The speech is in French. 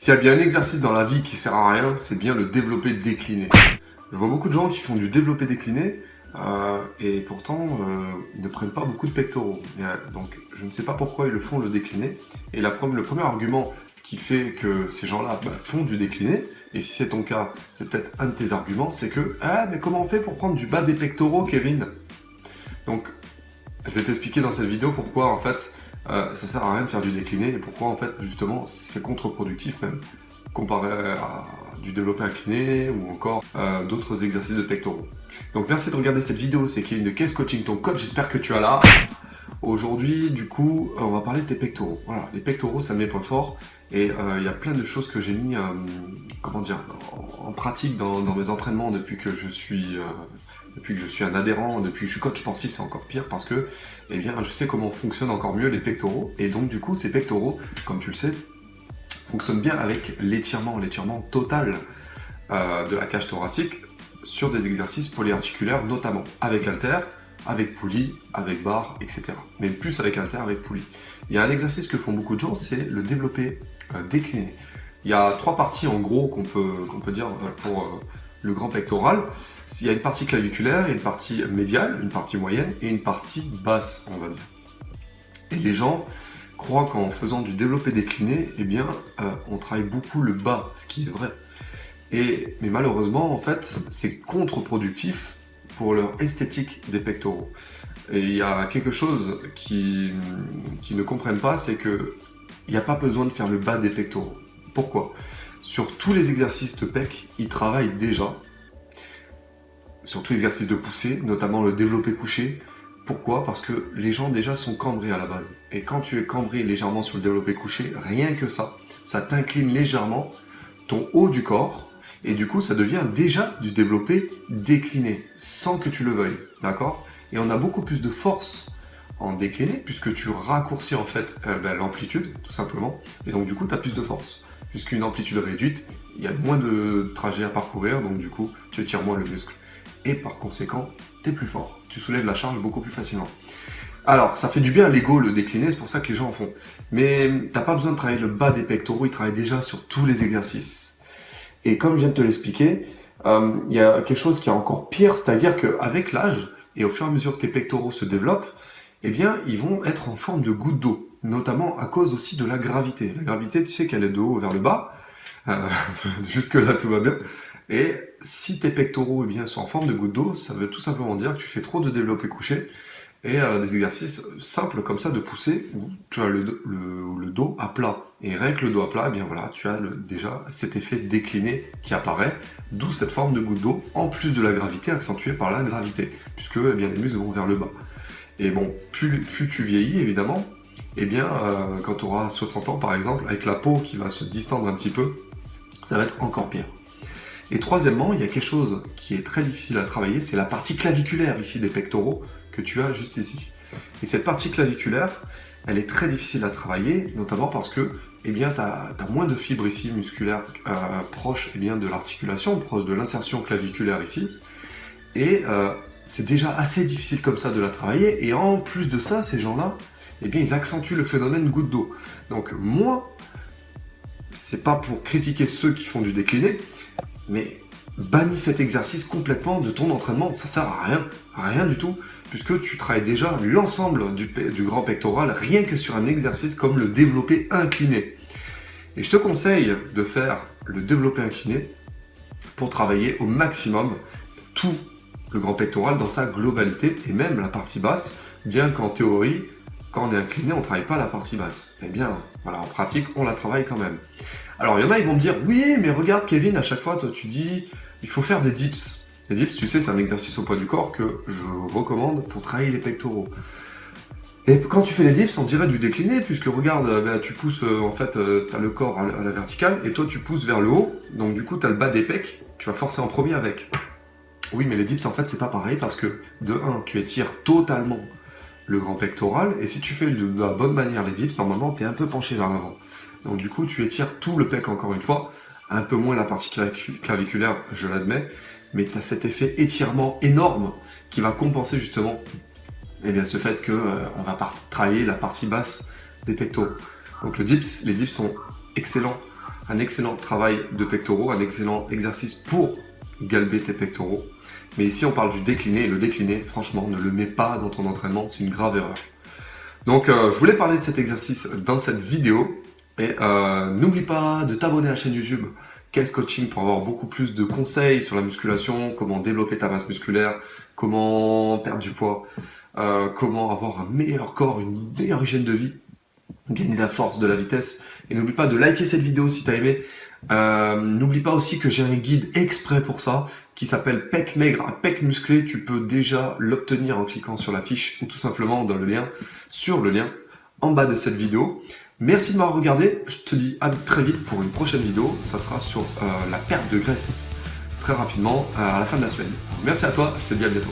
S'il y a bien un exercice dans la vie qui sert à rien, c'est bien le développé décliné. Je vois beaucoup de gens qui font du développé décliné et pourtant ils ne prennent pas beaucoup de pectoraux. Donc je ne sais pas pourquoi ils le font le décliné. Et le premier argument qui fait que ces gens-là font du décliné, et si c'est ton cas, c'est peut-être un de tes arguments, c'est que mais comment on fait pour prendre du bas des pectoraux, Kevin? Donc je vais t'expliquer dans cette vidéo pourquoi en fait ça sert à rien de faire du décliné et pourquoi en fait justement c'est contre-productif même comparé à du développé incliné ou encore d'autres exercices de pectoraux. Donc merci de regarder cette vidéo, c'est Kevin de Case Coaching, ton coach, j'espère que tu es là. Aujourd'hui du coup on va parler de tes pectoraux. Voilà, les pectoraux ça mes points forts et il y a plein de choses que j'ai mis en pratique dans mes entraînements depuis que je suis un adhérent, depuis que je suis coach sportif, c'est encore pire parce que je sais comment fonctionnent encore mieux les pectoraux. Et donc du coup, ces pectoraux, comme tu le sais, fonctionnent bien avec l'étirement total de la cage thoracique sur des exercices polyarticulaires, notamment avec haltère, avec poulie, avec barre, etc. Mais plus avec haltère, avec poulie. Il y a un exercice que font beaucoup de gens, c'est le développé décliné. Il y a trois parties en gros qu'on peut dire pour le grand pectoral. Il y a une partie claviculaire, il y a une partie médiale, une partie moyenne et une partie basse, on va dire. Et les gens croient qu'en faisant du développé décliné, on travaille beaucoup le bas, ce qui est vrai. Mais malheureusement, en fait, c'est contre-productif pour leur esthétique des pectoraux. Et il y a quelque chose qui ne comprennent pas, c'est que il n'y a pas besoin de faire le bas des pectoraux. Pourquoi? Sur tous les exercices de pec, ils travaillent déjà. Sur tous les exercices de poussée, notamment le développé couché. Pourquoi? Parce que les gens déjà sont cambrés à la base. Et quand tu es cambré légèrement sur le développé couché, rien que ça t'incline légèrement ton haut du corps. Et du coup, ça devient déjà du développé décliné, sans que tu le veuilles. D'accord? Et on a beaucoup plus de force en décliné, puisque tu raccourcis en fait l'amplitude, tout simplement. Et donc du coup, tu as plus de force. Puisqu'une amplitude réduite, il y a moins de trajet à parcourir, donc du coup, tu étires moins le muscle. Et par conséquent, tu es plus fort. Tu soulèves la charge beaucoup plus facilement. Alors, ça fait du bien à l'ego, le décliné, c'est pour ça que les gens en font. Mais tu n'as pas besoin de travailler le bas des pectoraux, ils travaillent déjà sur tous les exercices. Et comme je viens de te l'expliquer, il y a quelque chose qui est encore pire, c'est-à-dire qu'avec l'âge, et au fur et à mesure que tes pectoraux se développent, ils vont être en forme de gouttes d'eau, notamment à cause aussi de la gravité. La gravité, tu sais qu'elle est de haut vers le bas, jusque-là tout va bien. Et si tes pectoraux sont en forme de gouttes d'eau, ça veut tout simplement dire que tu fais trop de développé couché et des exercices simples comme ça de poussée où tu as le dos à plat. Et rien que le dos à plat, tu as déjà cet effet décliné qui apparaît, d'où cette forme de goutte d'eau, en plus de la gravité accentuée par la gravité, puisque les muscles vont vers le bas. Et bon, plus tu vieillis évidemment, quand tu auras 60 ans par exemple, avec la peau qui va se distendre un petit peu, ça va être encore pire. Et troisièmement, il y a quelque chose qui est très difficile à travailler, c'est la partie claviculaire ici des pectoraux que tu as juste ici. Et cette partie claviculaire, elle est très difficile à travailler, notamment parce que tu as moins de fibres ici musculaires proches de l'articulation, proches de l'insertion claviculaire ici. Et c'est déjà assez difficile comme ça de la travailler. Et en plus de ça, ces gens-là, ils accentuent le phénomène goutte d'eau. Donc moi, c'est pas pour critiquer ceux qui font du décliné, mais bannis cet exercice complètement de ton entraînement, ça sert à rien du tout, puisque tu travailles déjà l'ensemble du grand pectoral rien que sur un exercice comme le développé incliné. Et je te conseille de faire le développé incliné pour travailler au maximum tout le grand pectoral dans sa globalité, et même la partie basse, bien qu'en théorie, quand on est incliné, on ne travaille pas la partie basse. En pratique, on la travaille quand même. Alors, il y en a, ils vont me dire, oui, mais regarde Kevin, à chaque fois, toi, tu dis, il faut faire des dips. Les dips, tu sais, c'est un exercice au poids du corps que je recommande pour travailler les pectoraux. Et quand tu fais les dips, on dirait du décliné, puisque regarde, tu pousses, tu as le corps à la verticale, et toi, tu pousses vers le haut, donc du coup, tu as le bas des pecs, tu vas forcer en premier avec. Oui, mais les dips, en fait, c'est pas pareil, parce que, de 1, tu étires totalement le grand pectoral, et si tu fais de la bonne manière les dips, normalement, tu es un peu penché vers l'avant. Donc du coup, tu étires tout le pec encore une fois, un peu moins la partie claviculaire, je l'admets, mais tu as cet effet étirement énorme qui va compenser justement ce fait qu'on va travailler la partie basse des pectoraux. Donc les dips sont excellents un excellent travail de pectoraux, un excellent exercice pour galber tes pectoraux. Mais ici, on parle du décliné, et le décliné, franchement, ne le mets pas dans ton entraînement, c'est une grave erreur. Donc, je voulais parler de cet exercice dans cette vidéo, et n'oublie pas de t'abonner à la chaîne YouTube Kels Coaching pour avoir beaucoup plus de conseils sur la musculation, comment développer ta masse musculaire, comment perdre du poids, comment avoir un meilleur corps, une meilleure hygiène de vie, gagner de la force, de la vitesse. Et n'oublie pas de liker cette vidéo si tu as aimé. N'oublie pas aussi que j'ai un guide exprès pour ça qui s'appelle Pec maigre à pec musclé. Tu peux déjà l'obtenir en cliquant sur la fiche ou tout simplement dans le lien, sur le lien en bas de cette vidéo. Merci de m'avoir regardé. Je te dis à très vite pour une prochaine vidéo. Ça sera sur la perte de graisse très rapidement à la fin de la semaine. Merci à toi. Je te dis à bientôt.